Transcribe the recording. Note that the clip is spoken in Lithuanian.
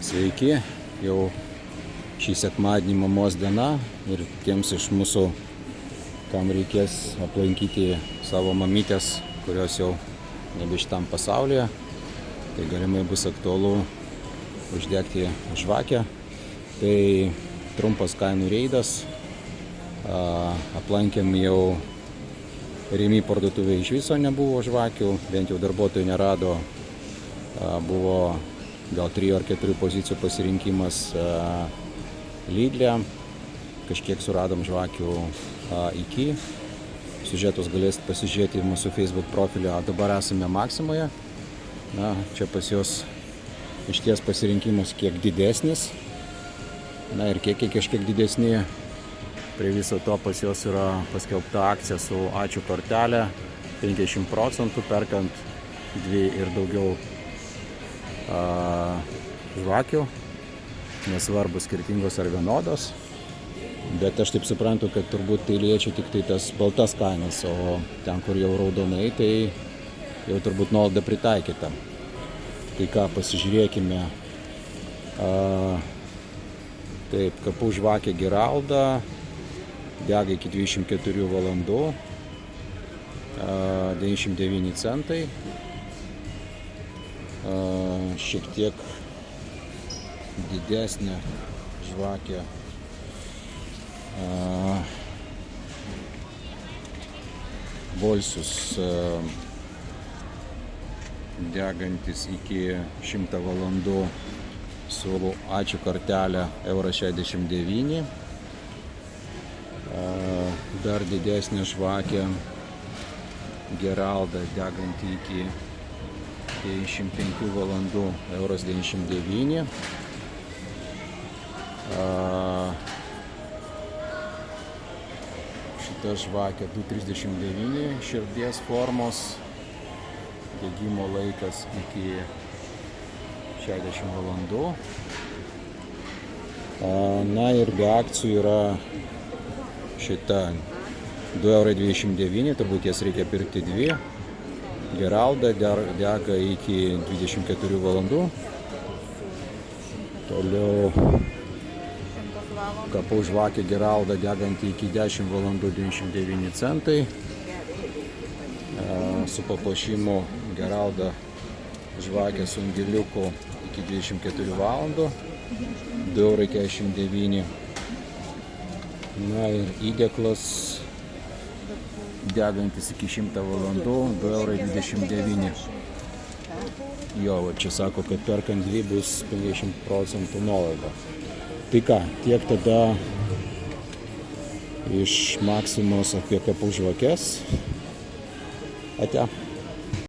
Sveiki, jau šį sekmadienį mamos diena ir tiems iš mūsų, kam reikės aplankyti savo mamytės, kurios jau nebe šitam pasaulyje, tai galimai bus aktualu uždegti žvakę. Tai trumpas kainų reidas, aplankėm jau Rimi parduotuvė, iš viso nebuvo žvakių, bent jau darbuotojai nerado, buvo gal 3 ar 4 pozicijų pasirinkimas Lidl'e, kažkiek suradom žvakių iki. Siužetus galėsit pasižiūrėti mūsų Facebook profilį, dabar esame Maksimoje. Čia pas jos išties pasirinkimus kiek didesnis, ir kiekiai kažkiek didesni. Prie viso to pas jos yra paskelbta akcija su ačiū kortelė, 50% perkant 2 ir daugiau žvakių, nesvarbu skirtingos ar vienodos, bet aš taip suprantu, kad turbūt tai liečia tik tai tas baltas kainas, o ten, kur jau raudonai, tai jau turbūt nuolaida pritaikyta. Tai ką, pasižiūrėkime. Taip, kapų žvakė Geralda, dega iki 24 valandų, 99 centai. Šiek tiek didesnė žvakė Volsius, degantis iki 100 valandų su ačiū kortelė €69. Dar didesnė žvakė Geralda, deganti iki 95 valandų, €99. Šita žvakė 239 širdies formos, degimo laikas iki 60 valandų. Ir be akcijų yra šita €2,29, turbūt jas reikia pirkti 2. Geralda dega iki 24 valandų. Toliau kapų žvakė Geralda, deganti iki 10 valandų, 99 centai. Su papuošimu Geralda žvakė su angeliuku iki 24 valandų, €2,49. Ir įdėklas degantis iki 100 valandų, €2,29. Čia sako, kad perkant 2 bus 50% nuolaida. Tai ką, tiek tada iš Maksimos apie kapų žvakes. Ate.